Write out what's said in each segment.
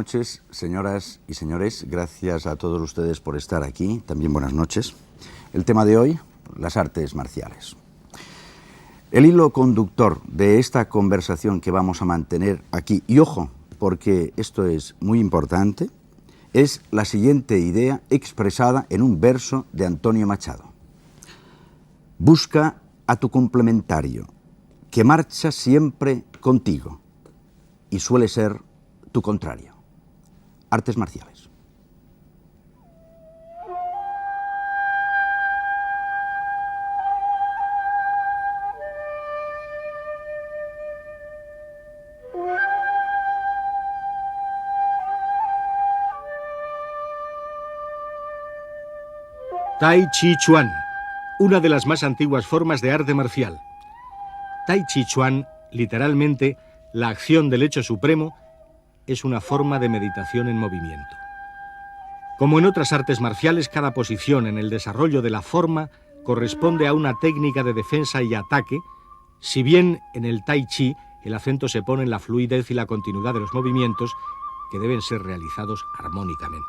noches, señoras y señores. Gracias a todos ustedes por estar aquí. También buenas noches. El tema de hoy, las artes marciales. El hilo conductor de esta conversación que vamos a mantener aquí, y ojo, porque esto es muy importante, es la siguiente idea expresada en un verso de Antonio Machado. Busca a tu complementario, que marcha siempre contigo y suele ser tu contrario. Artes marciales. Tai Chi Chuan, una de las más antiguas formas de arte marcial. Tai Chi Chuan, literalmente, la acción del hecho supremo, es una forma de meditación en movimiento. Como en otras artes marciales, cada posición en el desarrollo de la forma corresponde a una técnica de defensa y ataque, si bien en el Tai Chi el acento se pone en la fluidez y la continuidad de los movimientos que deben ser realizados armónicamente.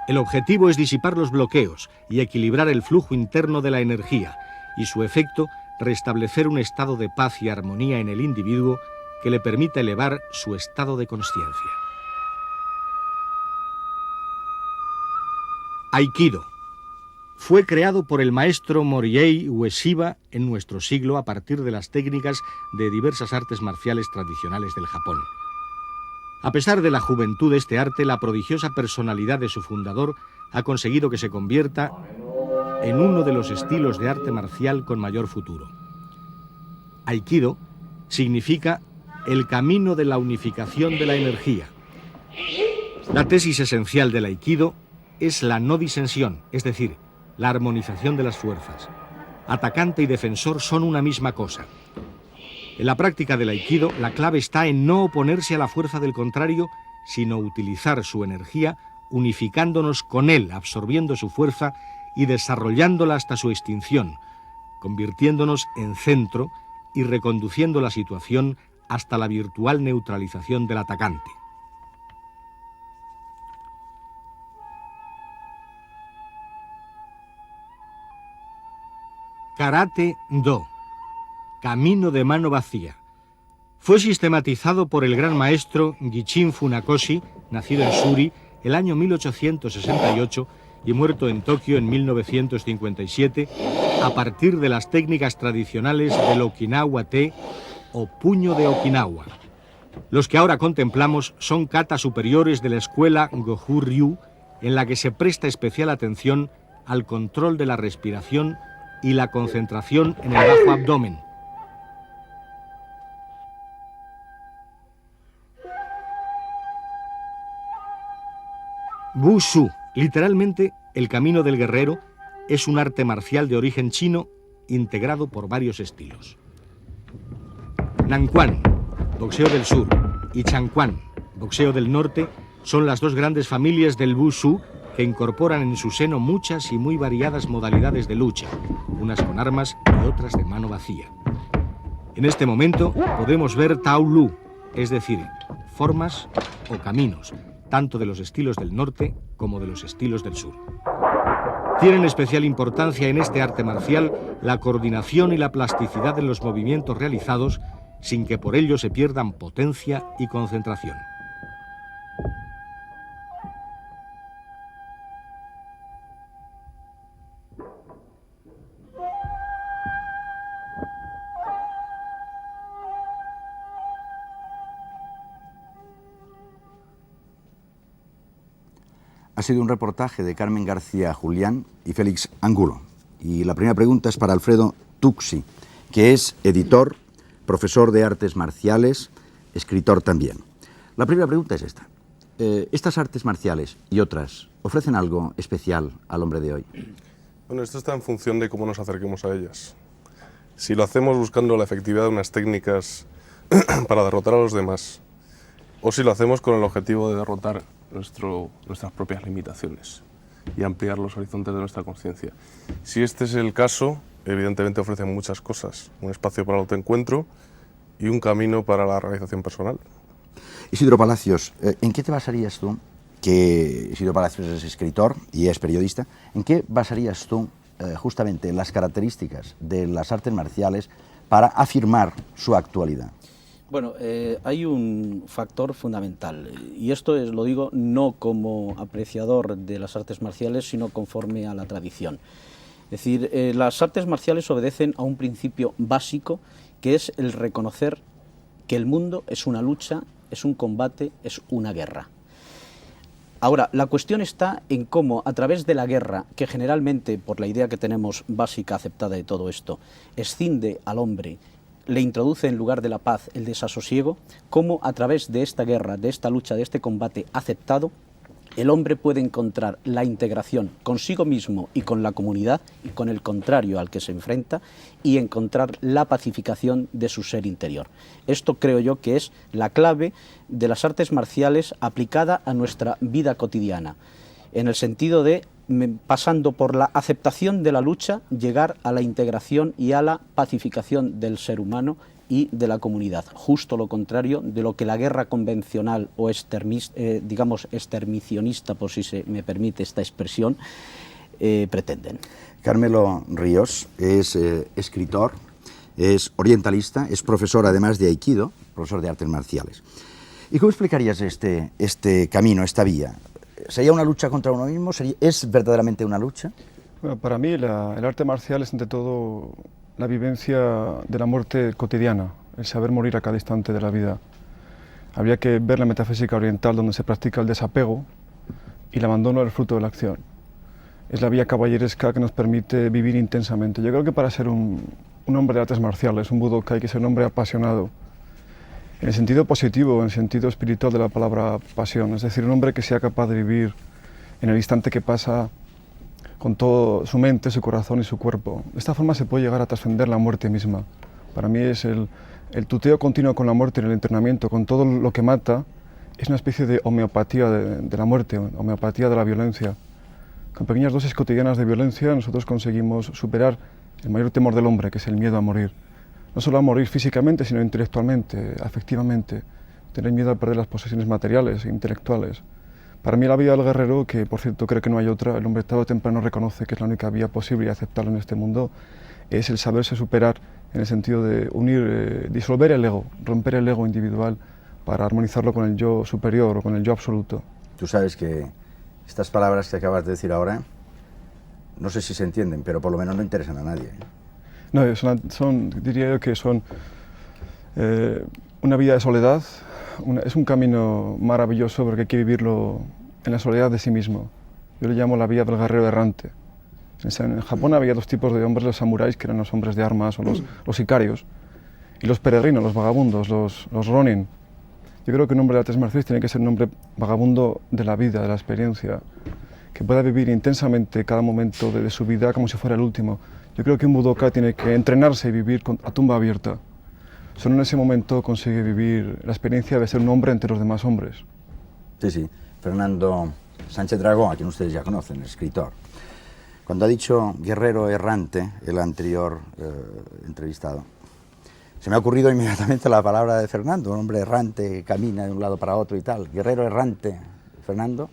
El objetivo es disipar los bloqueos y equilibrar el flujo interno de la energía y su efecto, restablecer un estado de paz y armonía en el individuo que le permita elevar su estado de consciencia. Aikido. Fue creado por el maestro Moriei Ueshiba en nuestro siglo a partir de las técnicas de diversas artes marciales tradicionales del Japón. A pesar de la juventud de este arte, la prodigiosa personalidad de su fundador ha conseguido que se convierta en uno de los estilos de arte marcial con mayor futuro. Aikido significa el camino de la unificación de la energía. La tesis esencial del Aikido es la no disensión, es decir, la armonización de las fuerzas. Atacante y defensor son una misma cosa. En la práctica del Aikido, la clave está en no oponerse a la fuerza del contrario, sino utilizar su energía, unificándonos con él, absorbiendo su fuerza y desarrollándola hasta su extinción, convirtiéndonos en centro y reconduciendo la situación hasta la virtual neutralización del atacante. Karate Do, camino de mano vacía. Fue sistematizado por el gran maestro Gichin Funakoshi, nacido en Shuri, el año 1868 y muerto en Tokio en 1957, a partir de las técnicas tradicionales del Okinawa-te o puño de Okinawa. Los que ahora contemplamos son katas superiores de la escuela Goju-ryu, en la que se presta especial atención al control de la respiración y la concentración en el bajo abdomen. Wushu, literalmente el camino del guerrero, es un arte marcial de origen chino integrado por varios estilos. Nanquan, boxeo del sur, y Changquan, boxeo del norte, son las dos grandes familias del Wushu que incorporan en su seno muchas y muy variadas modalidades de lucha, unas con armas y otras de mano vacía. En este momento podemos ver Tao Lu, es decir, formas o caminos, tanto de los estilos del norte como de los estilos del sur. Tienen especial importancia en este arte marcial la coordinación y la plasticidad de los movimientos realizados sin que por ello se pierdan potencia y concentración. Ha sido un reportaje de Carmen García Julián y Félix Angulo. Y la primera pregunta es para Alfredo Tuxi, que es editor, profesor de artes marciales, escritor también. La primera pregunta es esta. ¿Estas artes marciales y otras ofrecen algo especial al hombre de hoy? Bueno, esto está en función de cómo nos acerquemos a ellas. Si lo hacemos buscando la efectividad de unas técnicas para derrotar a los demás, o si lo hacemos con el objetivo de derrotar nuestras propias limitaciones y ampliar los horizontes de nuestra conciencia. Si este es el caso, evidentemente ofrecen muchas cosas, un espacio para el autoencuentro y un camino para la realización personal. Isidro Palacios, ¿en qué te basarías tú, que Isidro Palacios es escritor y es periodista, en qué basarías tú justamente las características de las artes marciales para afirmar su actualidad? Bueno, hay un factor fundamental, y esto lo digo no como apreciador de las artes marciales, sino conforme a la tradición. Es decir, las artes marciales obedecen a un principio básico, que es el reconocer que el mundo es una lucha, es un combate, es una guerra. Ahora, la cuestión está en cómo, a través de la guerra, que generalmente, por la idea que tenemos básica aceptada de todo esto, escinde al hombre, le introduce en lugar de la paz el desasosiego, cómo a través de esta guerra, de esta lucha, de este combate aceptado, el hombre puede encontrar la integración consigo mismo y con la comunidad y con el contrario al que se enfrenta, y encontrar la pacificación de su ser interior. Esto creo yo que es la clave de las artes marciales aplicada a nuestra vida cotidiana, en el sentido de, pasando por la aceptación de la lucha, llegar a la integración y a la pacificación del ser humano y de la comunidad, justo lo contrario de lo que la guerra convencional o digamos extermicionista, por si se me permite esta expresión, pretenden. Carmelo Ríos es escritor, es orientalista, es profesor además de Aikido, profesor de artes marciales. ¿Y cómo explicarías este camino, esta vía? ¿Sería una lucha contra uno mismo? ¿Es verdaderamente una lucha? Bueno, para mí el arte marcial es ante todo la vivencia de la muerte cotidiana, el saber morir a cada instante de la vida. Habría que ver la metafísica oriental, donde se practica el desapego y el abandono del fruto de la acción. Es la vía caballeresca que nos permite vivir intensamente. Yo creo que para ser un hombre de artes marciales, un budokai, hay que ser un hombre apasionado, en el sentido positivo, en el sentido espiritual de la palabra pasión, es decir, un hombre que sea capaz de vivir en el instante que pasa con todo su mente, su corazón y su cuerpo. De esta forma se puede llegar a trascender la muerte misma. Para mí es el tuteo continuo con la muerte en el entrenamiento, con todo lo que mata, es una especie de homeopatía de la muerte, homeopatía de la violencia. Con pequeñas dosis cotidianas de violencia nosotros conseguimos superar el mayor temor del hombre, que es el miedo a morir. No solo a morir físicamente, sino intelectualmente, afectivamente. Tener miedo a perder las posesiones materiales e intelectuales. Para mí la vida del guerrero, que por cierto creo que no hay otra, el hombre tarde o temprano reconoce que es la única vía posible y aceptable en este mundo, es el saberse superar en el sentido de unir, disolver el ego, romper el ego individual para armonizarlo con el yo superior o con el yo absoluto. Tú sabes que estas palabras que acabas de decir ahora, no sé si se entienden, pero por lo menos no interesan a nadie. No, diría yo que son una vida de soledad, es un camino maravilloso porque hay que vivirlo en la soledad de sí mismo. Yo le llamo la vía del guerrero errante. En Japón había dos tipos de hombres, los samuráis, que eran los hombres de armas o los sicarios, y los peregrinos, los vagabundos, los ronin. Yo creo que un hombre de artes marciales tiene que ser un hombre vagabundo de la vida, de la experiencia, que pueda vivir intensamente cada momento de su vida como si fuera el último. Yo creo que un budokai tiene que entrenarse y vivir a tumba abierta. Solo en ese momento consigue vivir la experiencia de ser un hombre entre los demás hombres. Sí, sí. Fernando Sánchez Dragó, a quien ustedes ya conocen, el escritor. Cuando ha dicho guerrero errante, el anterior entrevistado, se me ha ocurrido inmediatamente la palabra de Fernando, un hombre errante, camina de un lado para otro y tal. Guerrero errante, Fernando.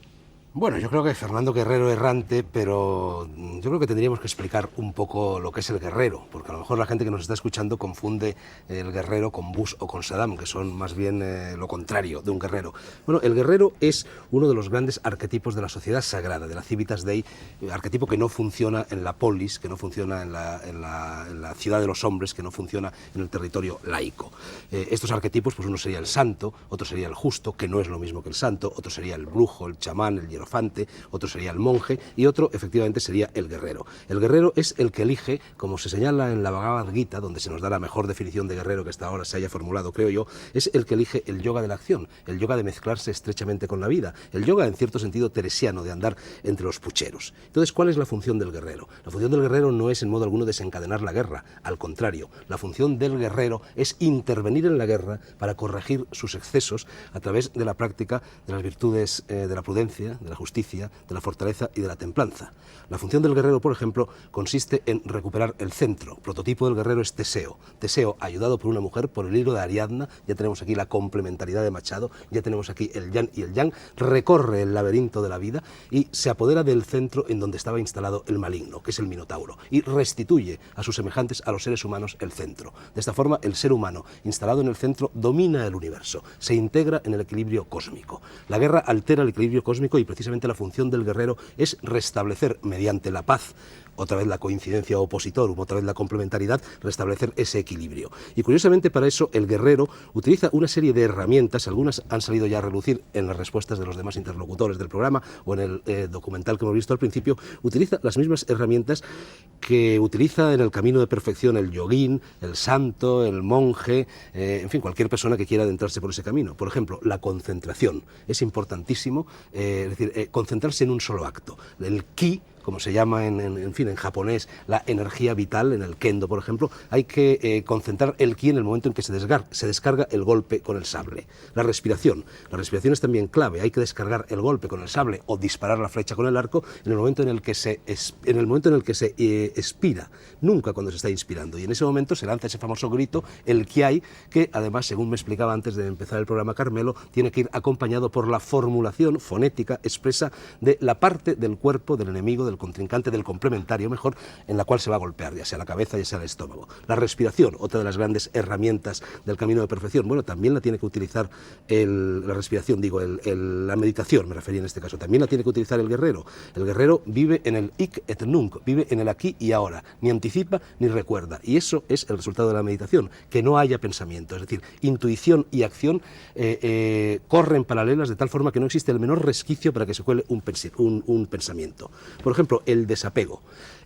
Bueno, yo creo que Fernando Guerrero errante, pero yo creo que tendríamos que explicar un poco lo que es el guerrero, porque a lo mejor la gente que nos está escuchando confunde el guerrero con Bush o con Saddam, que son más bien lo contrario de un guerrero. Bueno, el guerrero es uno de los grandes arquetipos de la sociedad sagrada, de la Civitas Dei, arquetipo que no funciona en la polis, que no funciona en la ciudad de los hombres, que no funciona en el territorio laico. Estos arquetipos, pues uno sería el santo, otro sería el justo, que no es lo mismo que el santo, otro sería el brujo, el chamán, el hierofante, otro sería el monje y otro efectivamente sería el guerrero. El guerrero es el que elige, como se señala en la Bhagavad Gita, donde se nos da la mejor definición de guerrero que hasta ahora se haya formulado, creo yo, es el que elige el yoga de la acción, el yoga de mezclarse estrechamente con la vida, el yoga en cierto sentido teresiano de andar entre los pucheros. Entonces, ¿cuál es la función del guerrero? La función del guerrero no es en modo alguno desencadenar la guerra, al contrario, la función del guerrero es intervenir en la guerra para corregir sus excesos a través de la práctica de las virtudes de la prudencia, de de la justicia, de la fortaleza y de la templanza. La función del guerrero, por ejemplo, consiste en recuperar el centro. Prototipo del guerrero es Teseo. Teseo, ayudado por una mujer, por el hilo de Ariadna, ya tenemos aquí la complementariedad de Machado, ya tenemos aquí el yin y el yang, recorre el laberinto de la vida y se apodera del centro en donde estaba instalado el maligno, que es el Minotauro, y restituye a sus semejantes, a los seres humanos, el centro. De esta forma, el ser humano, instalado en el centro, domina el universo, se integra en el equilibrio cósmico. La guerra altera el equilibrio cósmico y precisamente la función del guerrero es restablecer, mediante la paz, otra vez la coincidencia opositorum, otra vez la complementariedad, restablecer ese equilibrio. Y curiosamente para eso el guerrero utiliza una serie de herramientas, algunas han salido ya a relucir en las respuestas de los demás interlocutores del programa o en el documental que hemos visto al principio, utiliza las mismas herramientas que utiliza en el camino de perfección el yoguín, el santo, el monje, en fin, cualquier persona que quiera adentrarse por ese camino. Por ejemplo, la concentración. Es importantísimo, es decir, concentrarse en un solo acto. El ki, como se llama en japonés, la energía vital, en el kendo, por ejemplo, hay que concentrar el ki en el momento en que se descarga el golpe con el sable. La respiración es también clave, hay que descargar el golpe con el sable o disparar la flecha con el arco en el momento en el que se expira, nunca cuando se está inspirando, y en ese momento se lanza ese famoso grito, el kiai, que además, según me explicaba antes de empezar el programa Carmelo, tiene que ir acompañado por la formulación fonética expresa de la parte del cuerpo del enemigo, del contrincante, del complementario mejor, en la cual se va a golpear, ya sea la cabeza, ya sea el estómago. La respiración, otra de las grandes herramientas del camino de perfección, bueno, también la tiene que utilizar la respiración, la meditación, me refería en este caso, también la tiene que utilizar el guerrero. El guerrero vive en el hic et nunc, vive en el aquí y ahora, ni anticipa ni recuerda, y eso es el resultado de la meditación, que no haya pensamiento, es decir, intuición y acción corren paralelas de tal forma que no existe el menor resquicio para que se cuele un pensamiento. Por ejemplo, el desapego.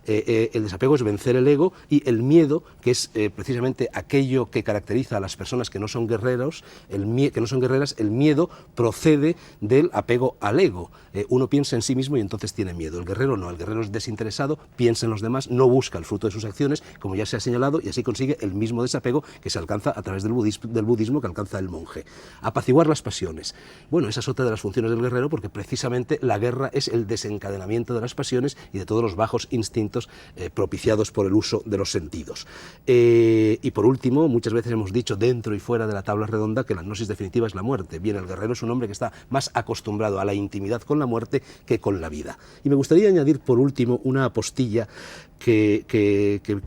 El desapego es vencer el ego, y el miedo, que es precisamente aquello que caracteriza a las personas que no son guerreras, el miedo procede del apego al ego. Uno piensa en sí mismo y entonces tiene miedo. El guerrero no, el guerrero es desinteresado, piensa en los demás, no busca el fruto de sus acciones, como ya se ha señalado, y así consigue el mismo desapego que se alcanza a través del budismo que alcanza el monje. Apaciguar las pasiones. Bueno, esa es otra de las funciones del guerrero, porque precisamente la guerra es el desencadenamiento de las pasiones y de todos los bajos instintos propiciados por el uso de los sentidos. Y por último, muchas veces hemos dicho dentro y fuera de la tabla redonda que la gnosis definitiva es la muerte. Bien, el guerrero es un hombre que está más acostumbrado a la intimidad con la muerte que con la vida. Y me gustaría añadir por último una apostilla que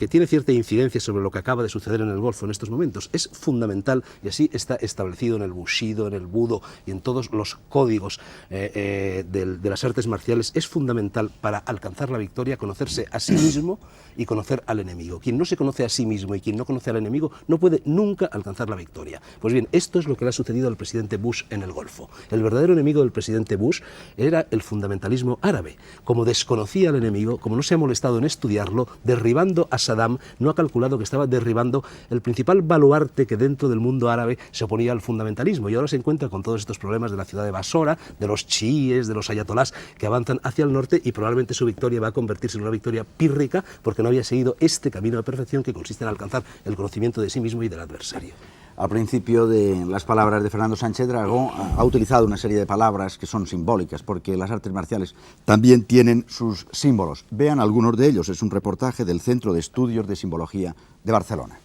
tiene cierta incidencia sobre lo que acaba de suceder en el Golfo en estos momentos. Es fundamental, y así está establecido en el Bushido, en el Budo y en todos los códigos de las artes marciales, es fundamental para alcanzar la victoria conocerse a sí mismo y conocer al enemigo. Quien no se conoce a sí mismo y quien no conoce al enemigo no puede nunca alcanzar la victoria. Pues bien, esto es lo que le ha sucedido al presidente Bush en el Golfo. El verdadero enemigo del presidente Bush era el fundamentalismo árabe. Como desconocía al enemigo, como no se ha molestado en estudiarlo, derribando a Saddam, no ha calculado que estaba derribando el principal baluarte que dentro del mundo árabe se oponía al fundamentalismo, y ahora se encuentra con todos estos problemas de la ciudad de Basora, de los chiíes, de los ayatolás que avanzan hacia el norte, y probablemente su victoria va a convertirse en una victoria pírrica porque no había seguido este camino de perfección que consiste en alcanzar el conocimiento de sí mismo y del adversario. Al principio de las palabras de Fernando Sánchez Dragó ha utilizado una serie de palabras que son simbólicas, porque las artes marciales también tienen sus símbolos. Vean algunos de ellos, es un reportaje del Centro de Estudios de Simbología de Barcelona.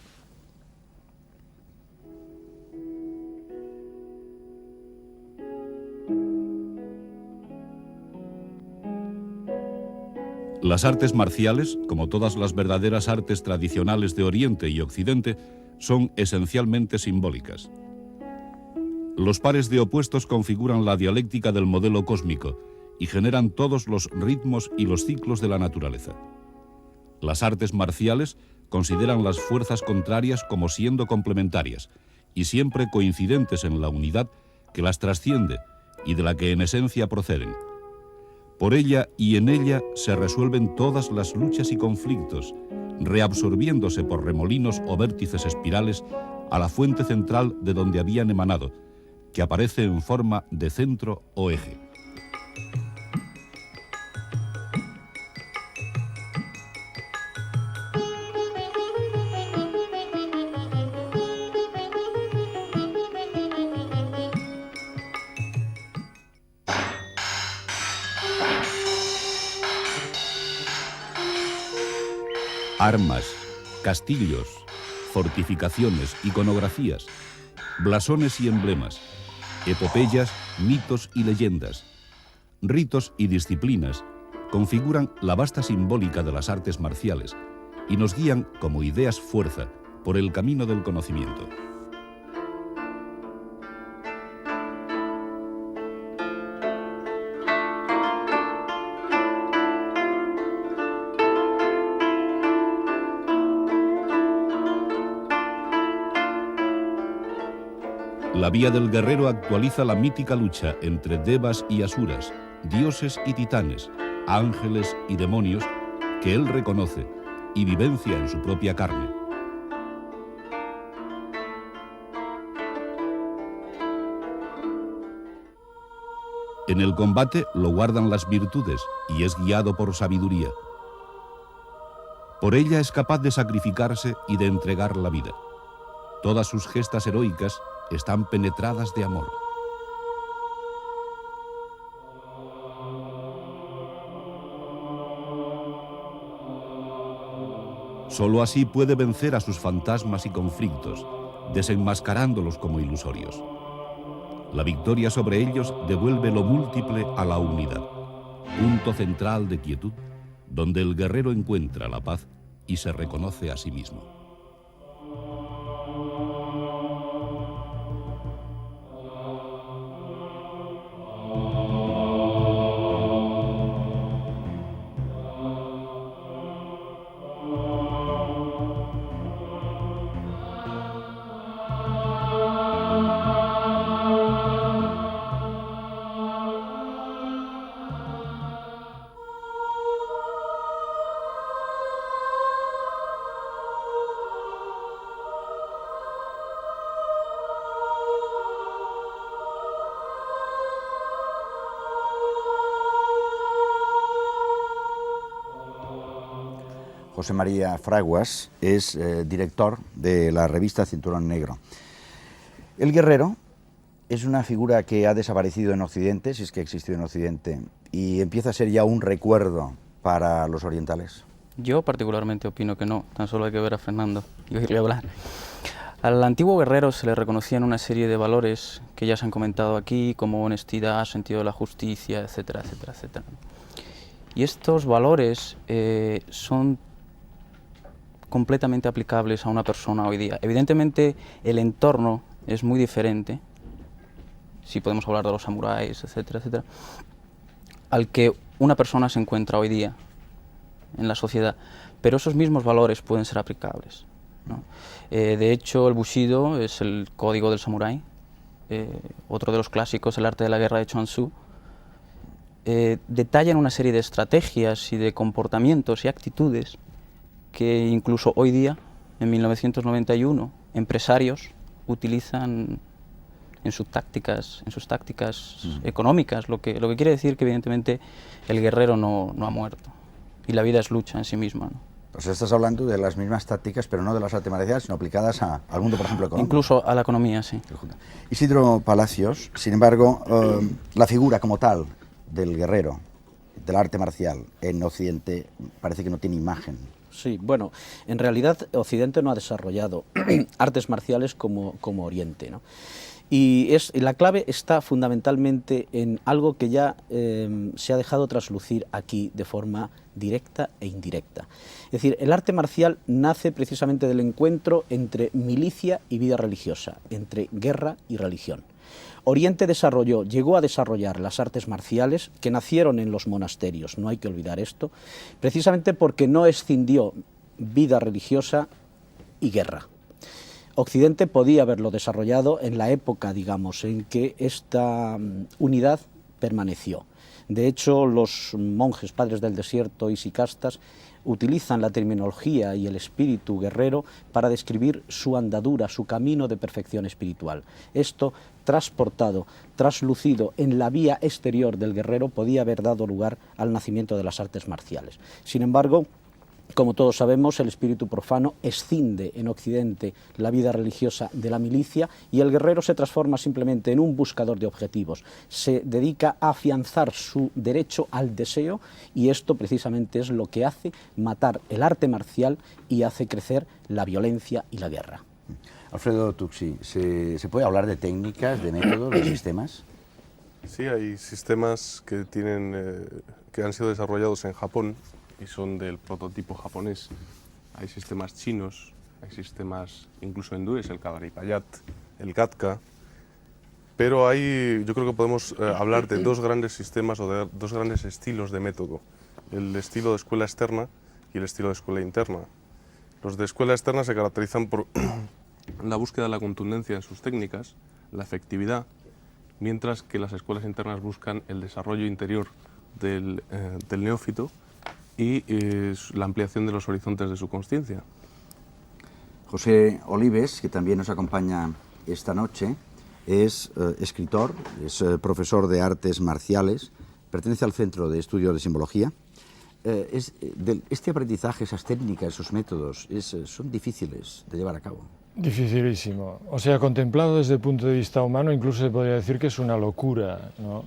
Las artes marciales, como todas las verdaderas artes tradicionales de Oriente y Occidente, son esencialmente simbólicas. Los pares de opuestos configuran la dialéctica del modelo cósmico y generan todos los ritmos y los ciclos de la naturaleza. Las artes marciales consideran las fuerzas contrarias como siendo complementarias y siempre coincidentes en la unidad que las trasciende y de la que en esencia proceden. Por ella y en ella se resuelven todas las luchas y conflictos, reabsorbiéndose por remolinos o vértices espirales a la fuente central de donde habían emanado, que aparece en forma de centro o eje. Armas, castillos, fortificaciones, iconografías, blasones y emblemas, epopeyas, mitos y leyendas, ritos y disciplinas configuran la vasta simbólica de las artes marciales y nos guían como ideas fuerza por el camino del conocimiento. La vía del guerrero actualiza la mítica lucha entre devas y asuras, dioses y titanes, ángeles y demonios que él reconoce y vivencia en su propia carne. En el combate lo guardan las virtudes y es guiado por sabiduría. Por ella es capaz de sacrificarse y de entregar la vida. Todas sus gestas heroicas están penetradas de amor. Solo así puede vencer a sus fantasmas y conflictos, desenmascarándolos como ilusorios. La victoria sobre ellos devuelve lo múltiple a la unidad, punto central de quietud, donde el guerrero encuentra la paz y se reconoce a sí mismo. José María Fraguas es director de la revista Cinturón Negro. El guerrero es una figura que ha desaparecido en Occidente, si es que ha existido en Occidente, y empieza a ser ya un recuerdo para los orientales. Yo particularmente opino que no, tan solo hay que ver a Fernando y oírle hablar. Al antiguo guerrero se le reconocían una serie de valores que ya se han comentado aquí, como honestidad, sentido de la justicia, etcétera, etcétera, etcétera. Y estos valores son completamente aplicables a una persona hoy día. Evidentemente el entorno es muy diferente, si podemos hablar de los samuráis, etcétera, etcétera, al que una persona se encuentra hoy día en la sociedad, pero esos mismos valores pueden ser aplicables, ¿no? De hecho, el Bushido es el código del samurái, otro de los clásicos, el arte de la guerra de Chuang Tzu, detallan una serie de estrategias y de comportamientos y actitudes que incluso hoy día, en 1991, empresarios utilizan en sus tácticas económicas, lo que quiere decir que evidentemente el guerrero no ha muerto y la vida es lucha en sí misma, ¿no? O sea, estás hablando de las mismas tácticas, pero no de las artes marciales, sino aplicadas al mundo, por ejemplo, económico. Incluso a la economía, sí. Isidro Palacios, sin embargo, la figura como tal del guerrero, del arte marcial en Occidente, parece que no tiene imagen. Sí, bueno, en realidad Occidente no ha desarrollado artes marciales como Oriente, ¿no? Y la clave está fundamentalmente en algo que ya se ha dejado traslucir aquí de forma directa e indirecta. Es decir, el arte marcial nace precisamente del encuentro entre milicia y vida religiosa, entre guerra y religión. Oriente llegó a desarrollar las artes marciales que nacieron en los monasterios, no hay que olvidar esto, precisamente porque no escindió vida religiosa y guerra. Occidente podía haberlo desarrollado en la época, digamos, en que esta unidad permaneció. De hecho, los monjes padres del desierto y sicastas utilizan la terminología y el espíritu guerrero para describir su andadura, su camino de perfección espiritual. Esto, transportado, traslucido en la vía exterior del guerrero, podía haber dado lugar al nacimiento de las artes marciales. Sin embargo, Como todos sabemos, el espíritu profano escinde en Occidente la vida religiosa de la milicia y el guerrero se transforma simplemente en un buscador de objetivos. Se dedica a afianzar su derecho al deseo y esto precisamente es lo que hace matar el arte marcial y hace crecer la violencia y la guerra. Alfredo Tuxi, ¿se puede hablar de técnicas, de métodos, de sistemas? Sí, hay sistemas que que han sido desarrollados en Japón y son del prototipo japonés. Hay sistemas chinos, hay sistemas incluso hindúes, el Kagaripayat, el Gatka, pero yo creo que podemos hablar de dos grandes sistemas o de dos grandes estilos de método, el estilo de escuela externa y el estilo de escuela interna. Los de escuela externa se caracterizan por la búsqueda de la contundencia en sus técnicas, la efectividad, mientras que las escuelas internas buscan el desarrollo interior del neófito y la ampliación de los horizontes de su consciencia. José Olives, que también nos acompaña esta noche, es escritor, es profesor de artes marciales, pertenece al Centro de Estudio de Simbología. Este aprendizaje, esas técnicas, esos métodos, son difíciles de llevar a cabo. Dificilísimo. O sea, contemplado desde el punto de vista humano, incluso se podría decir que es una locura, ¿no?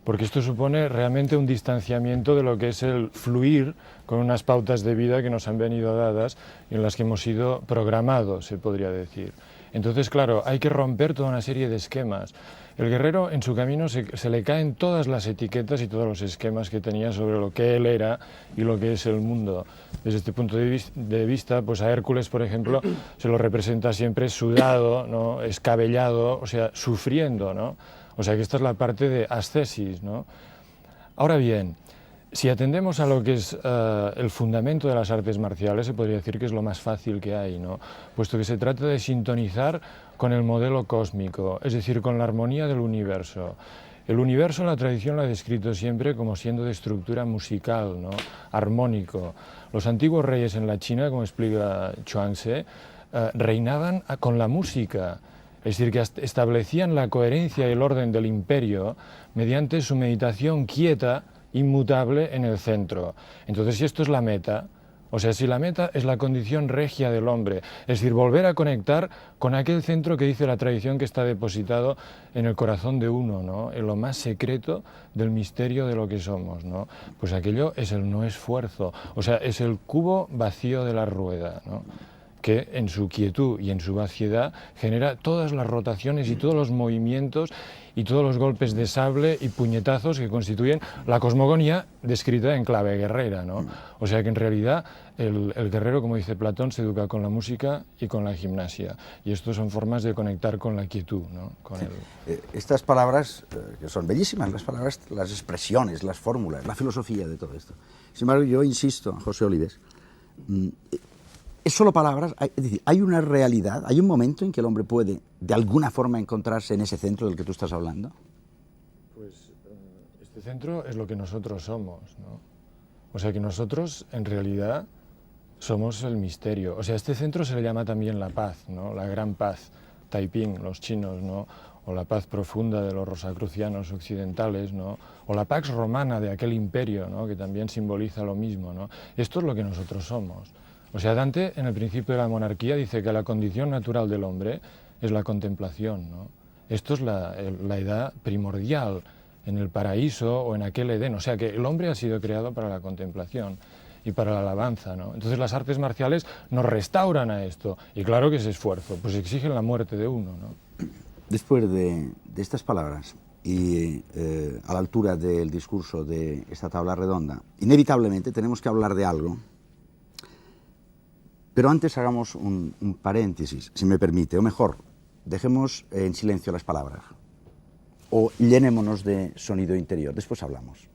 Porque esto supone realmente un distanciamiento de lo que es el fluir con unas pautas de vida que nos han venido dadas y en las que hemos sido programados, se podría decir. Entonces, claro, hay que romper toda una serie de esquemas. El guerrero en su camino se le caen todas las etiquetas y todos los esquemas que tenía sobre lo que él era y lo que es el mundo. Desde este punto de vista, pues a Hércules, por ejemplo, se lo representa siempre sudado, ¿no? Escabellado, o sea, sufriendo, ¿no? O sea que esta es la parte de ascesis, ¿no? Ahora bien, si atendemos a lo que es el fundamento de las artes marciales, se podría decir que es lo más fácil que hay, ¿no? Puesto que se trata de sintonizar con el modelo cósmico, es decir, con la armonía del universo. El universo, la tradición lo ha descrito siempre como siendo de estructura musical, ¿no? Armónico. Los antiguos reyes en la China, como explica Chuang-Tze, reinaban con la música. Es decir, que establecían la coherencia y el orden del imperio mediante su meditación quieta, inmutable en el centro. Entonces, si esto es la meta, o sea, si la meta es la condición regia del hombre, es decir, volver a conectar con aquel centro que dice la tradición que está depositado en el corazón de uno, ¿no? En lo más secreto del misterio de lo que somos, ¿no? Pues aquello es el no esfuerzo, o sea, es el cubo vacío de la rueda, ¿no? Que en su quietud y en su vaciedad genera todas las rotaciones y todos los movimientos y todos los golpes de sable y puñetazos que constituyen la cosmogonía descrita en clave guerrera, ¿no? O sea que en realidad el guerrero, como dice Platón, se educa con la música y con la gimnasia. Y estos son formas de conectar con la quietud, ¿no? Con Estas palabras, que son bellísimas, las palabras, las expresiones, las fórmulas, la filosofía de todo esto. Sin embargo, yo insisto, José Olives, es solo palabras, es decir, hay una realidad, hay un momento en que el hombre puede, de alguna forma, encontrarse en ese centro del que tú estás hablando. Pues este centro es lo que nosotros somos, ¿no? O sea que nosotros, en realidad, somos el misterio. O sea, este centro se le llama también la paz, ¿no? La gran paz, Taiping, los chinos, ¿no? O la paz profunda de los rosacrucianos occidentales, ¿no? O la pax romana de aquel imperio, ¿no? Que también simboliza lo mismo, ¿no? Esto es lo que nosotros somos. O sea, Dante, en el principio de la monarquía, dice que la condición natural del hombre es la contemplación, ¿no? Esto es la edad primordial en el paraíso o en aquel Edén. O sea, que el hombre ha sido creado para la contemplación y para la alabanza, ¿no? Entonces las artes marciales nos restauran a esto. Y claro que ese esfuerzo, pues exigen la muerte de uno, ¿no? Después de estas palabras y a la altura del discurso de esta tabla redonda, inevitablemente tenemos que hablar de algo. Pero antes hagamos un paréntesis, si me permite, o mejor, dejemos en silencio las palabras o llenémonos de sonido interior, después hablamos.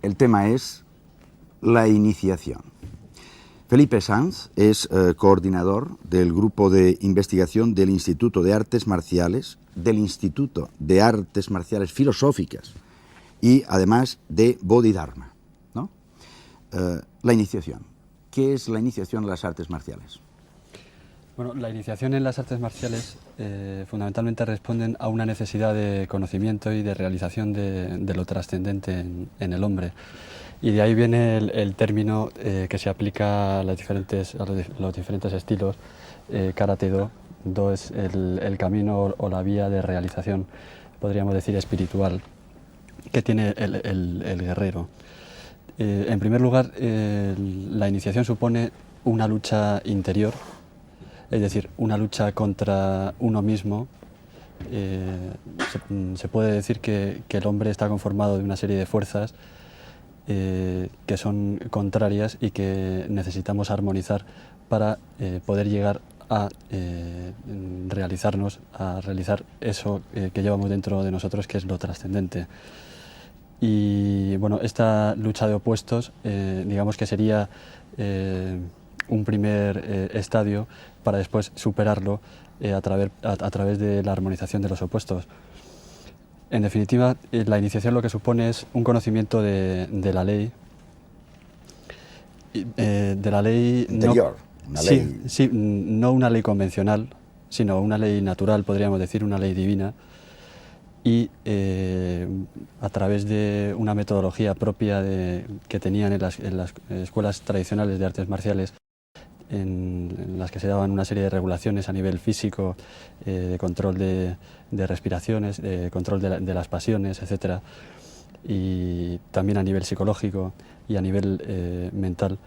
el tema es la iniciación. Felipe Sanz es coordinador del grupo de investigación del Instituto de Artes Marciales, del Instituto de Artes Marciales Filosóficas y además de Bodhidharma, ¿no? La iniciación. ¿Qué es la iniciación en las artes marciales? Bueno, la iniciación en las artes marciales fundamentalmente responden a una necesidad de conocimiento y de realización de lo trascendente en el hombre. Y de ahí viene el término que se aplica a los diferentes estilos. Karate-do, do es el camino o la vía de realización, podríamos decir espiritual, que tiene el guerrero. En primer lugar, la iniciación supone una lucha interior, es decir, una lucha contra uno mismo. Se puede decir que el hombre está conformado de una serie de fuerzas que son contrarias y que necesitamos armonizar para poder llegar a realizarnos, a realizar eso que llevamos dentro de nosotros, que es lo trascendente. Y bueno, esta lucha de opuestos, digamos que sería un primer estadio para después superarlo a través de la armonización de los opuestos. En definitiva, la iniciación lo que supone es un conocimiento de la ley, Interior, una ley. Sí, no una ley convencional, sino una ley natural, podríamos decir, una ley divina, y a través de una metodología propia que tenían en las escuelas tradicionales de artes marciales, en las que se daban una serie de regulaciones a nivel físico, de control de respiraciones, de control de las pasiones, etc. Y también a nivel psicológico y a nivel mental,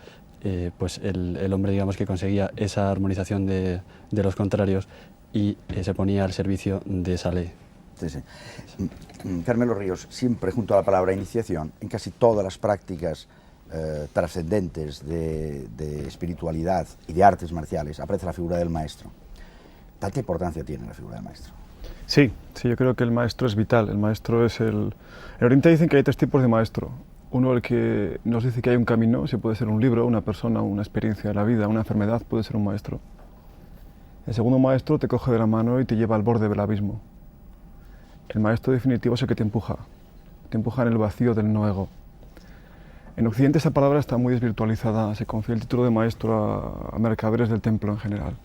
pues el hombre, digamos, que conseguía esa armonización de los contrarios y se ponía al servicio de esa ley. Sí, sí. Carmelo Ríos, siempre junto a la palabra iniciación, en casi todas las prácticas trascendentes de espiritualidad y de artes marciales aparece la figura del maestro. ¿Tanta importancia tiene la figura del maestro? Sí, yo creo que el maestro es vital. El maestro es el... En Oriente dicen que hay tres tipos de maestro. Uno, el que nos dice que hay un camino, si puede ser un libro, una persona, una experiencia de la vida, una enfermedad, puede ser un maestro. El segundo maestro te coge de la mano y te lleva al borde del abismo. El maestro definitivo es el que te empuja en el vacío del no ego. En Occidente esta palabra está muy desvirtualizada, se confía el título de maestro a mercaderes del templo en general.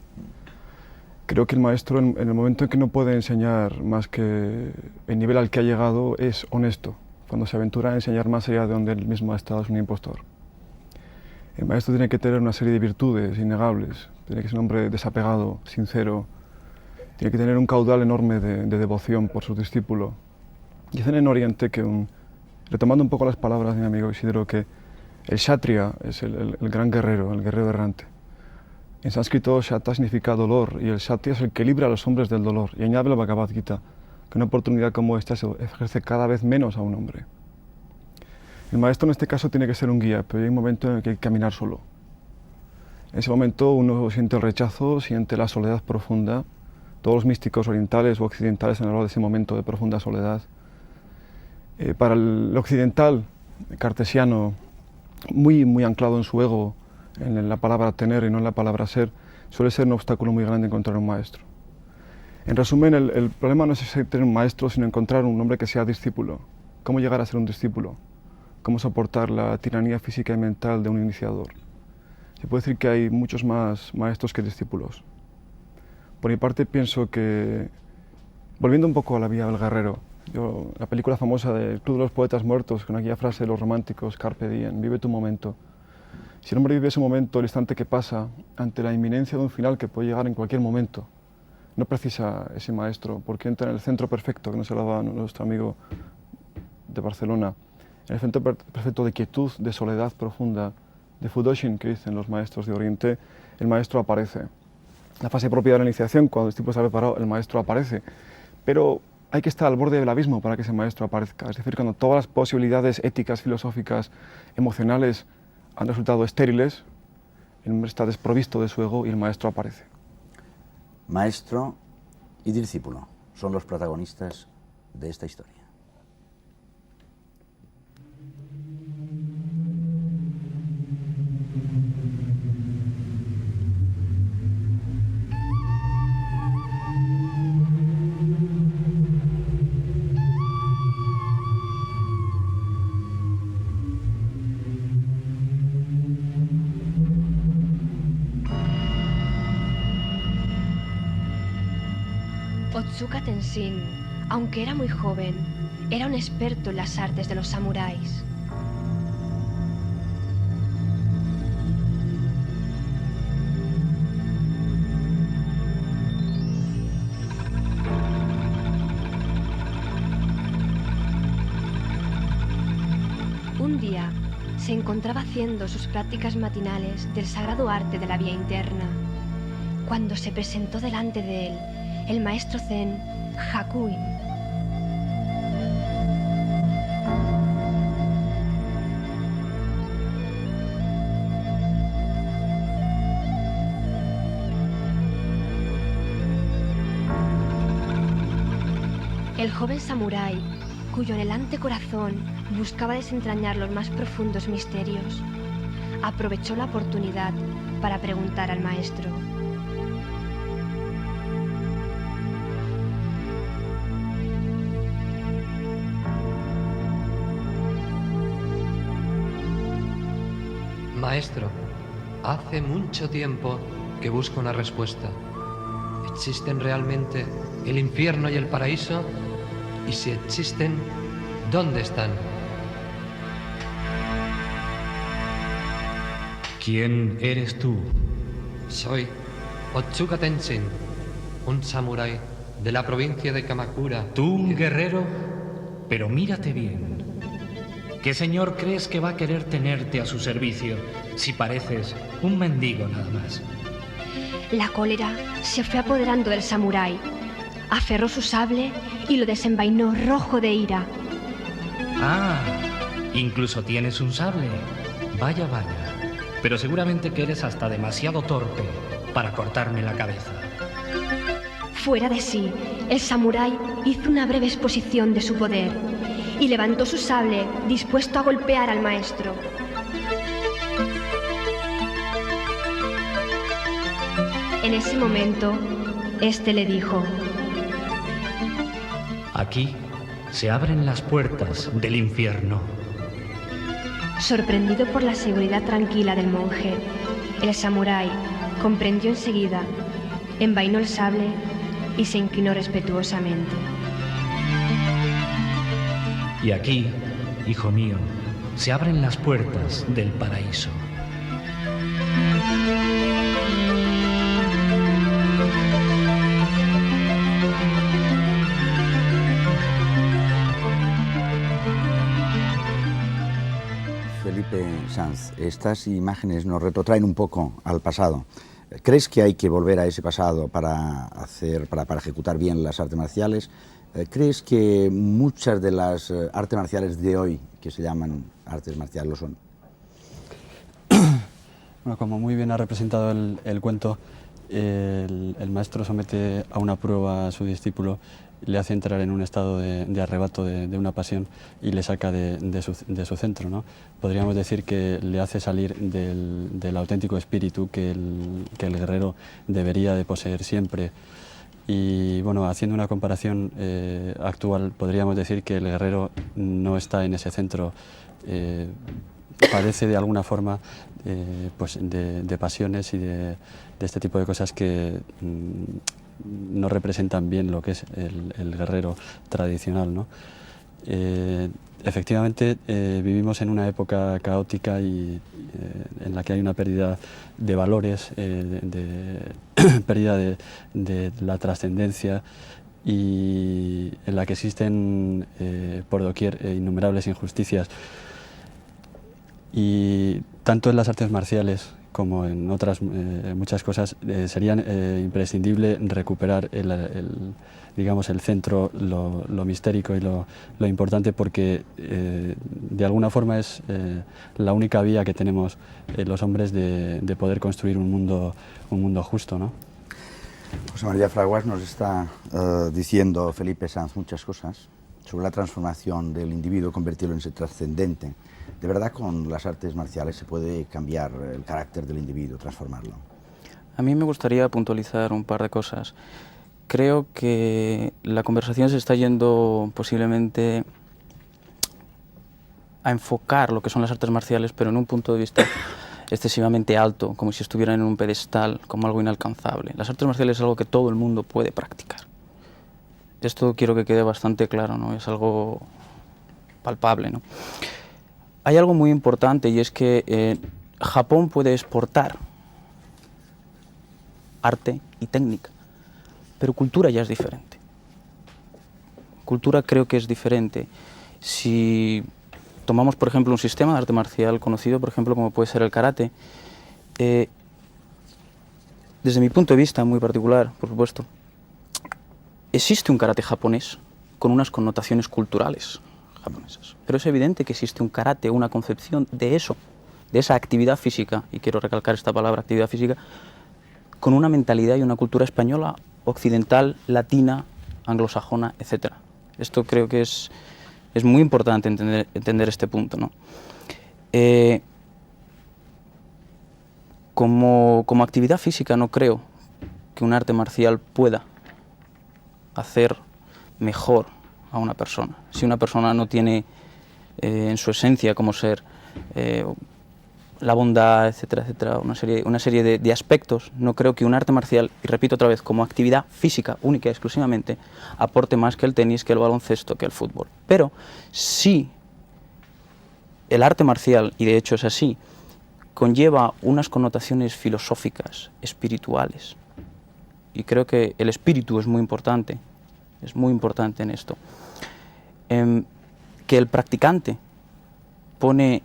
Creo que el maestro, en el momento en que no puede enseñar más que el nivel al que ha llegado, es honesto, cuando se aventura a enseñar más allá de donde él mismo ha estado, es un impostor. El maestro tiene que tener una serie de virtudes innegables, tiene que ser un hombre desapegado, sincero, tiene que tener un caudal enorme de devoción por sus discípulos. Dicen en Oriente que, retomando un poco las palabras de mi amigo Isidro, que el kshatriya es el gran guerrero, el guerrero errante. En sánscrito, shata significa dolor, y el kshatriya es el que libra a los hombres del dolor. Y añade la Bhagavad Gita, que una oportunidad como esta se ejerce cada vez menos a un hombre. El maestro en este caso tiene que ser un guía, pero hay un momento en el que hay que caminar solo. En ese momento uno siente el rechazo, siente la soledad profunda. Todos los místicos orientales o occidentales han hablado de ese momento de profunda soledad. Para el occidental, cartesiano, muy anclado en su ego, en la palabra tener y no en la palabra ser, suele ser un obstáculo muy grande encontrar un maestro. En resumen, el problema no es tener un maestro, sino encontrar un hombre que sea discípulo. ¿Cómo llegar a ser un discípulo? ¿Cómo soportar la tiranía física y mental de un iniciador? Se puede decir que hay muchos más maestros que discípulos. Por mi parte pienso que, volviendo un poco a la vía del guerrero, la película famosa de Club de los Poetas Muertos, con aquella frase de los románticos, Carpe diem, vive tu momento. Si el hombre vive ese momento, el instante que pasa, ante la inminencia de un final que puede llegar en cualquier momento, no precisa ese maestro, porque entra en el centro perfecto, que nos hablaba nuestro amigo de Barcelona, en el centro perfecto de quietud, de soledad profunda, de Fudoshin, que dicen los maestros de Oriente, el maestro aparece. La fase propia de la iniciación, cuando el tipo está preparado, el maestro aparece. Pero hay que estar al borde del abismo para que ese maestro aparezca. Es decir, cuando todas las posibilidades éticas, filosóficas, emocionales han resultado estériles, el hombre está desprovisto de su ego y el maestro aparece. Maestro y discípulo son los protagonistas de esta historia. Otsuka Tenshin, aunque era muy joven, era un experto en las artes de los samuráis. Un día, se encontraba haciendo sus prácticas matinales del sagrado arte de la vía interna, cuando se presentó delante de él el maestro zen Hakuin. El joven samurái, cuyo anhelante corazón buscaba desentrañar los más profundos misterios, aprovechó la oportunidad para preguntar al maestro. Maestro, hace mucho tiempo que busco una respuesta. ¿Existen realmente el infierno y el paraíso? Y si existen, ¿dónde están? ¿Quién eres tú? Soy Otsuka Tenshin, un samurái de la provincia de Kamakura. ¿Tú un guerrero? Pero mírate bien. ¿Qué señor crees que va a querer tenerte a su servicio si pareces un mendigo nada más? La cólera se fue apoderando del samurái. Aferró su sable y lo desenvainó rojo de ira. Ah, incluso tienes un sable. Vaya, vaya. Pero seguramente que eres hasta demasiado torpe para cortarme la cabeza. Fuera de sí, el samurái hizo una breve exposición de su poder y levantó su sable dispuesto a golpear al maestro. En ese momento, este le dijo: Aquí se abren las puertas del infierno. Sorprendido por la seguridad tranquila del monje, el samurái comprendió enseguida, envainó el sable y se inclinó respetuosamente. Y aquí, hijo mío, se abren las puertas del paraíso. Felipe Sanz, estas imágenes nos retrotraen un poco al pasado. ¿Crees que hay que volver a ese pasado para ejecutar bien las artes marciales? ¿Crees que muchas de las artes marciales de hoy, que se llaman artes marciales, lo son? Bueno, como muy bien ha representado el cuento, el maestro somete a una prueba a su discípulo, le hace entrar en un estado de arrebato de una pasión y le saca de su centro, ¿no? Podríamos decir que le hace salir del auténtico espíritu que el guerrero debería de poseer siempre. Y bueno, haciendo una comparación actual, podríamos decir que el guerrero no está en ese centro, padece de alguna forma pues de pasiones y de este tipo de cosas que no representan bien lo que es el guerrero tradicional, ¿no? Efectivamente, vivimos en una época caótica y en la que hay una pérdida de valores, pérdida de la trascendencia y en la que existen por doquier innumerables injusticias. Y tanto en las artes marciales como en otras muchas cosas sería imprescindible recuperar digamos, el centro, lo mistérico y lo importante, porque de alguna forma es la única vía que tenemos los hombres de poder construir un mundo justo, ¿no? José María Fraguas nos está diciendo Felipe Sanz muchas cosas sobre la transformación del individuo, convertirlo en ese trascendente. ¿De verdad con las artes marciales se puede cambiar el carácter del individuo, transformarlo? A mí me gustaría puntualizar un par de cosas. Creo que la conversación se está yendo posiblemente a enfocar lo que son las artes marciales, pero en un punto de vista excesivamente alto, como si estuvieran en un pedestal, como algo inalcanzable. Las artes marciales es algo que todo el mundo puede practicar. esto quiero que quede bastante claro, ¿no? Es algo palpable, ¿no? Hay algo muy importante y es que Japón puede exportar arte y técnica, pero cultura ya es diferente. Cultura creo que es diferente. Si tomamos, por ejemplo, un sistema de arte marcial conocido, por ejemplo, como puede ser el karate, desde mi punto de vista muy particular, por supuesto, existe un karate japonés con unas connotaciones culturales japonesas, pero es evidente que existe un karate, una concepción de eso, de esa actividad física, y quiero recalcar esta palabra, actividad física, con una mentalidad y una cultura española, occidental, latina, anglosajona, etc. Esto creo que es muy importante entender este punto, ¿no? Como actividad física no creo que un arte marcial pueda hacer mejor a una persona. Si una persona no tiene en su esencia como ser la bondad, etcétera, etcétera, una serie de aspectos, no creo que un arte marcial, y repito otra vez, como actividad física única y exclusivamente, aporte más que el tenis, que el baloncesto, que el fútbol. Pero si el arte marcial, y de hecho es así, conlleva unas connotaciones filosóficas, espirituales, y creo que el espíritu es muy importante en esto, que el practicante pone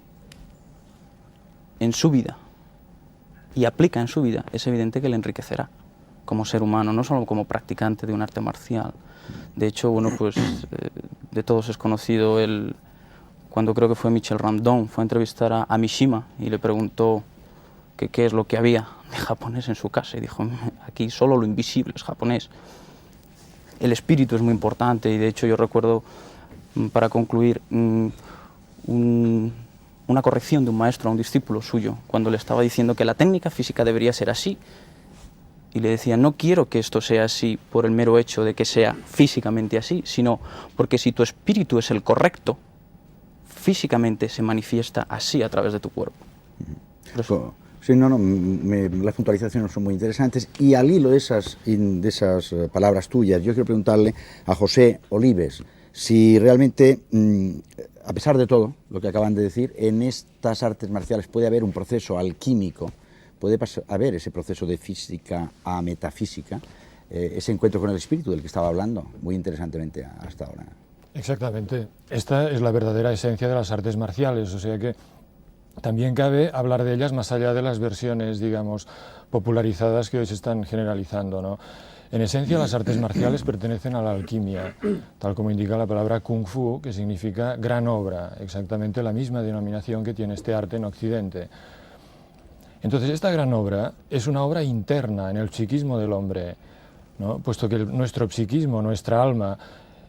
en su vida y aplica en su vida, es evidente que le enriquecerá como ser humano, no solo como practicante de un arte marcial. De hecho, bueno, pues de todos es conocido cuando creo que fue Michel Ramdon, fue a entrevistar a Mishima y le preguntó que qué es lo que había de japonés en su casa, y dijo, aquí solo lo invisible es japonés. El espíritu es muy importante, y de hecho yo recuerdo, para concluir, una corrección de un maestro a un discípulo suyo, cuando le estaba diciendo que la técnica física debería ser así, y le decía, no quiero que esto sea así por el mero hecho de que sea físicamente así, sino porque si tu espíritu es el correcto, físicamente se manifiesta así a través de tu cuerpo. Sí, las puntualizaciones son muy interesantes, y al hilo de esas palabras tuyas, yo quiero preguntarle a José Olives si realmente, a pesar de todo lo que acaban de decir, en estas artes marciales puede haber un proceso alquímico, puede haber ese proceso de física a metafísica, ese encuentro con el espíritu del que estaba hablando muy interesantemente hasta ahora. Exactamente. Esta es la verdadera esencia de las artes marciales, o sea que también cabe hablar de ellas más allá de las versiones, digamos, popularizadas que hoy se están generalizando, ¿no? En esencia, las artes marciales pertenecen a la alquimia, tal como indica la palabra Kung Fu, que significa gran obra, exactamente la misma denominación que tiene este arte en Occidente. Entonces, esta gran obra es una obra interna en el psiquismo del hombre, ¿no? Puesto que nuestro psiquismo, nuestra alma,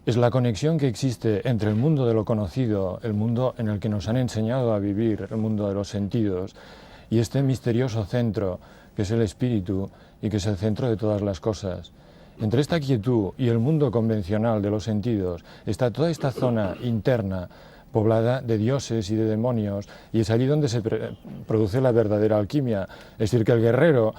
es la conexión que existe entre el mundo de lo conocido, el mundo en el que nos han enseñado a vivir, el mundo de los sentidos, y este misterioso centro, que es el espíritu y que es el centro de todas las cosas. Entre esta quietud y el mundo convencional de los sentidos está toda esta zona interna, poblada de dioses y de demonios, y es allí donde se produce la verdadera alquimia. Es decir, que el guerrero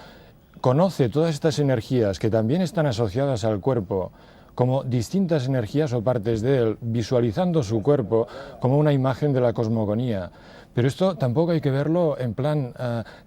conoce todas estas energías que también están asociadas al cuerpo, como distintas energías o partes de él, visualizando su cuerpo como una imagen de la cosmogonía. Pero esto tampoco hay que verlo en plan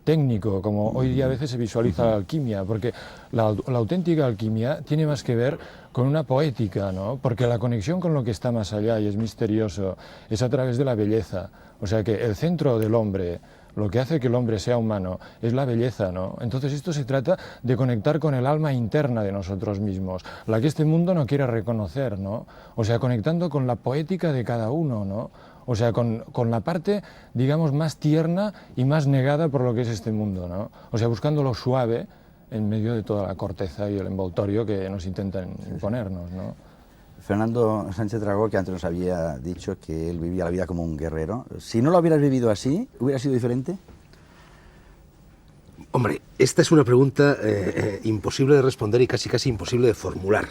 técnico, como hoy día a veces se visualiza la alquimia, porque la auténtica alquimia tiene más que ver con una poética, ¿no? Porque la conexión con lo que está más allá y es misterioso es a través de la belleza. O sea que el centro del hombre, lo que hace que el hombre sea humano, es la belleza, ¿no? Entonces esto se trata de conectar con el alma interna de nosotros mismos, la que este mundo no quiere reconocer, ¿no? O sea, conectando con la poética de cada uno, ¿no? O sea, con la parte, digamos, más tierna y más negada por lo que es este mundo, ¿no? O sea, buscando lo suave en medio de toda la corteza y el envoltorio que nos intentan imponernos, ¿no? Fernando Sánchez Dragó, que antes nos había dicho que él vivía la vida como un guerrero. Si no lo hubieras vivido así, ¿hubiera sido diferente? Hombre, esta es una pregunta imposible de responder y casi imposible de formular.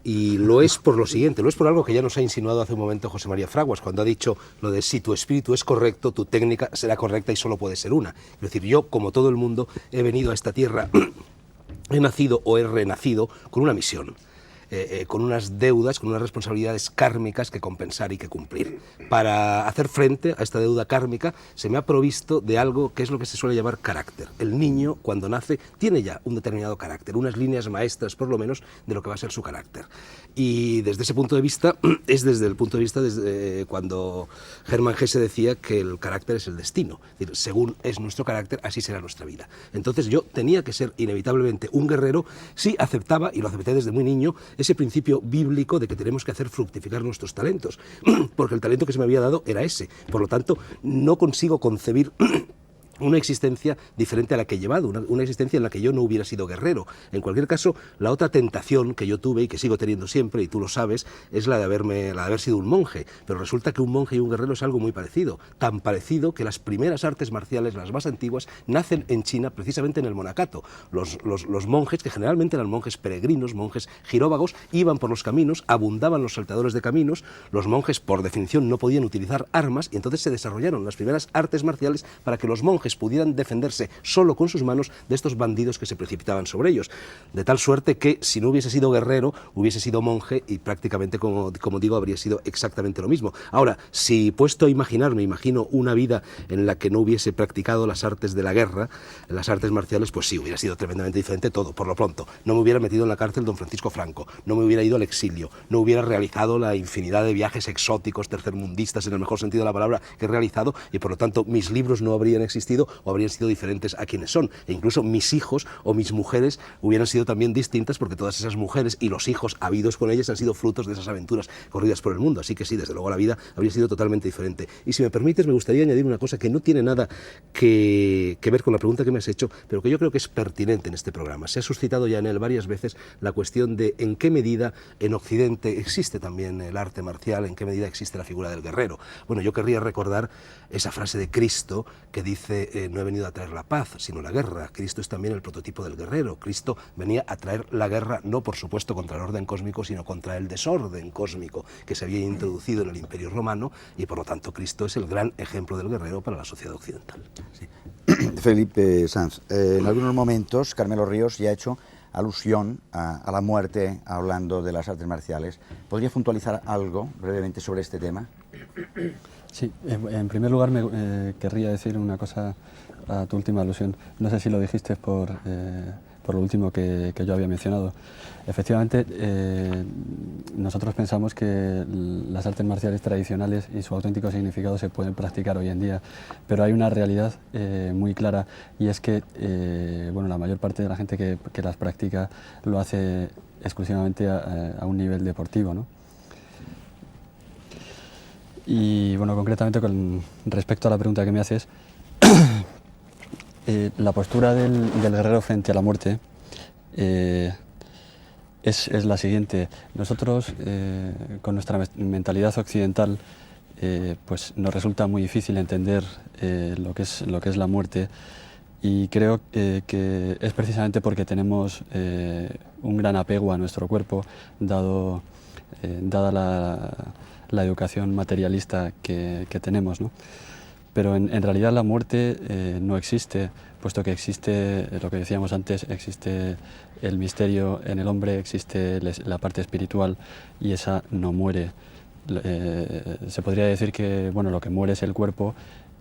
Y lo es por lo siguiente, lo es por algo que ya nos ha insinuado hace un momento José María Fraguas, cuando ha dicho lo de si tu espíritu es correcto, tu técnica será correcta y solo puede ser una. Es decir, yo, como todo el mundo, he venido a esta tierra, he nacido o he renacido con una misión. con unas deudas, con unas responsabilidades kármicas que compensar y que cumplir. Para hacer frente a esta deuda kármica se me ha provisto de algo que es lo que se suele llamar carácter. El niño, cuando nace, tiene ya un determinado carácter, unas líneas maestras, por lo menos, de lo que va a ser su carácter. Y desde ese punto de vista, es desde el punto de vista desde cuando Hermann Hesse decía que el carácter es el destino. Es decir, según es nuestro carácter, así será nuestra vida. Entonces yo tenía que ser inevitablemente un guerrero si aceptaba, y lo acepté desde muy niño, ese principio bíblico de que tenemos que hacer fructificar nuestros talentos, porque el talento que se me había dado era ese. Por lo tanto, no consigo concebir una existencia diferente a la que he llevado, una existencia en la que yo no hubiera sido guerrero. En cualquier caso, la otra tentación que yo tuve y que sigo teniendo siempre, y tú lo sabes, es la de haber sido un monje. Pero resulta que un monje y un guerrero es algo muy parecido, tan parecido que las primeras artes marciales, las más antiguas, nacen en China precisamente en el monacato. Los monjes, que generalmente eran monjes peregrinos, monjes giróvagos, iban por los caminos, abundaban los saltadores de caminos, los monjes por definición no podían utilizar armas y entonces se desarrollaron las primeras artes marciales para que los monjes pudieran defenderse solo con sus manos de estos bandidos que se precipitaban sobre ellos. De tal suerte que si no hubiese sido guerrero, hubiese sido monje y prácticamente, como digo, habría sido exactamente lo mismo. Ahora, si puesto a imaginar, me imagino una vida en la que no hubiese practicado las artes de la guerra, las artes marciales, pues sí, hubiera sido tremendamente diferente todo. Por lo pronto, no me hubiera metido en la cárcel don Francisco Franco, no me hubiera ido al exilio, no hubiera realizado la infinidad de viajes exóticos, tercermundistas, en el mejor sentido de la palabra, que he realizado, y por lo tanto mis libros no habrían existido o habrían sido diferentes a quienes son, e incluso mis hijos o mis mujeres hubieran sido también distintas, porque todas esas mujeres y los hijos habidos con ellas han sido frutos de esas aventuras corridas por el mundo. Así que sí, desde luego la vida habría sido totalmente diferente. Y si me permites, me gustaría añadir una cosa que no tiene nada que ver con la pregunta que me has hecho, pero que yo creo que es pertinente en este programa. Se ha suscitado ya en él varias veces la cuestión de en qué medida en Occidente existe también el arte marcial, en qué medida existe la figura del guerrero. Bueno, yo querría recordar esa frase de Cristo que dice no he venido a traer la paz, sino la guerra. Cristo es también el prototipo del guerrero. Cristo venía a traer la guerra, no por supuesto contra el orden cósmico, sino contra el desorden cósmico que se había introducido en el Imperio Romano, y por lo tanto Cristo es el gran ejemplo del guerrero para la sociedad occidental. Sí. Felipe Sanz, en algunos momentos Carmelo Ríos ya ha hecho alusión a la muerte hablando de las artes marciales. ¿Podría puntualizar algo brevemente sobre este tema? Sí, en primer lugar querría decir una cosa a tu última alusión. No sé si lo dijiste por lo último que yo había mencionado. Efectivamente, nosotros pensamos que las artes marciales tradicionales y su auténtico significado se pueden practicar hoy en día, pero hay una realidad muy clara, y es que bueno, la mayor parte de la gente que las practica lo hace exclusivamente a un nivel deportivo, ¿no? Y bueno, concretamente con respecto a la pregunta que me haces, la postura del guerrero frente a la muerte es la siguiente. Nosotros, con nuestra mentalidad occidental, pues nos resulta muy difícil entender lo que es la muerte, y creo que es precisamente porque tenemos un gran apego a nuestro cuerpo, dada la educación materialista que tenemos, ¿no? Pero en realidad la muerte no existe, puesto que existe lo que decíamos antes, existe el misterio en el hombre, existe la parte espiritual, y esa no muere. Se podría decir que bueno, lo que muere es el cuerpo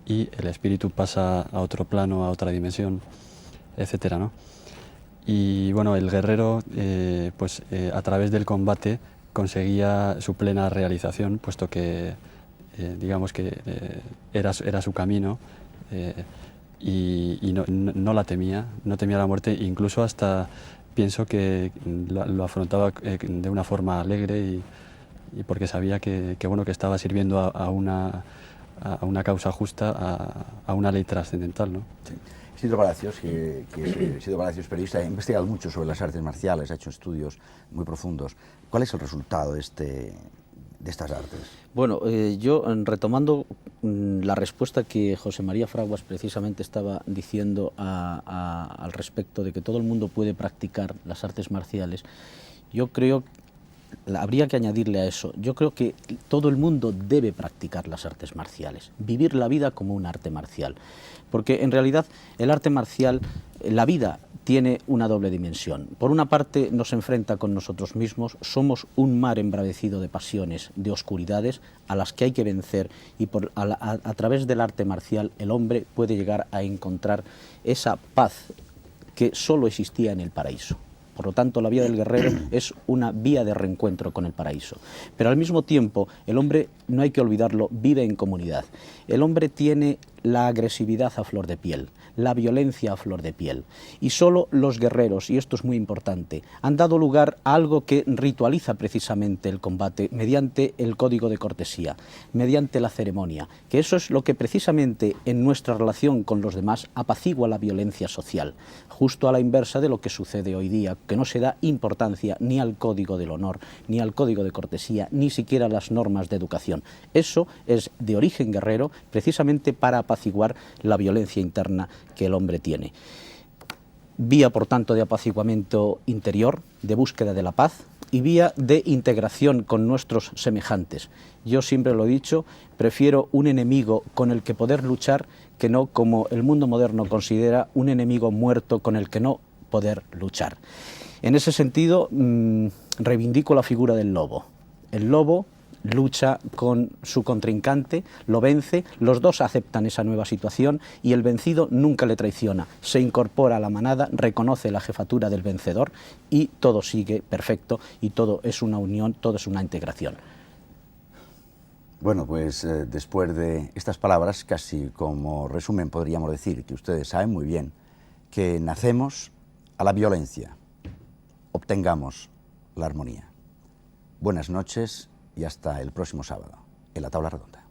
y el espíritu pasa a otro plano, a otra dimensión, etcétera, ¿no? Y bueno, el guerrero a través del combate conseguía su plena realización, puesto que digamos que era su camino, y no la temía, no temía la muerte. Incluso hasta pienso que lo afrontaba de una forma alegre, y porque sabía que estaba sirviendo a una causa justa, a una ley trascendental, ¿no? Sí. Isidro Palacios, Isidro Palacios, periodista, ha investigado mucho sobre las artes marciales, ha hecho estudios muy profundos. ¿Cuál es el resultado de estas artes? Bueno, yo retomando la respuesta que José María Fraguas precisamente estaba diciendo al respecto de que todo el mundo puede practicar las artes marciales, yo creo habría que añadirle a eso, yo creo que todo el mundo debe practicar las artes marciales, vivir la vida como un arte marcial, porque en realidad el arte marcial, la vida tiene una doble dimensión. Por una parte nos enfrenta con nosotros mismos, somos un mar embravecido de pasiones, de oscuridades a las que hay que vencer, y a través del arte marcial el hombre puede llegar a encontrar esa paz que solo existía en el paraíso. Por lo tanto, la vía del guerrero es una vía de reencuentro con el paraíso. Pero al mismo tiempo, el hombre, no hay que olvidarlo, vive en comunidad. El hombre tiene la agresividad a flor de piel, la violencia a flor de piel. Y solo los guerreros, y esto es muy importante, han dado lugar a algo que ritualiza precisamente el combate mediante el código de cortesía, mediante la ceremonia, que eso es lo que precisamente en nuestra relación con los demás apacigua la violencia social, justo a la inversa de lo que sucede hoy día, que no se da importancia ni al código del honor, ni al código de cortesía, ni siquiera a las normas de educación. Eso es de origen guerrero, precisamente para apaciguar la violencia interna que el hombre tiene. Vía, por tanto, de apaciguamiento interior, de búsqueda de la paz, y vía de integración con nuestros semejantes. Yo siempre lo he dicho, prefiero un enemigo con el que poder luchar que no, como el mundo moderno considera, un enemigo muerto con el que no poder luchar. En ese sentido, reivindico la figura del lobo. El lobo lucha con su contrincante, lo vence, los dos aceptan esa nueva situación y el vencido nunca le traiciona, se incorpora a la manada, reconoce la jefatura del vencedor y todo sigue perfecto y todo es una unión, todo es una integración. Bueno, pues después de estas palabras, casi como resumen podríamos decir que ustedes saben muy bien que nacemos a la violencia, obtengamos la armonía. Buenas noches y hasta el próximo sábado en la Tabla Redonda.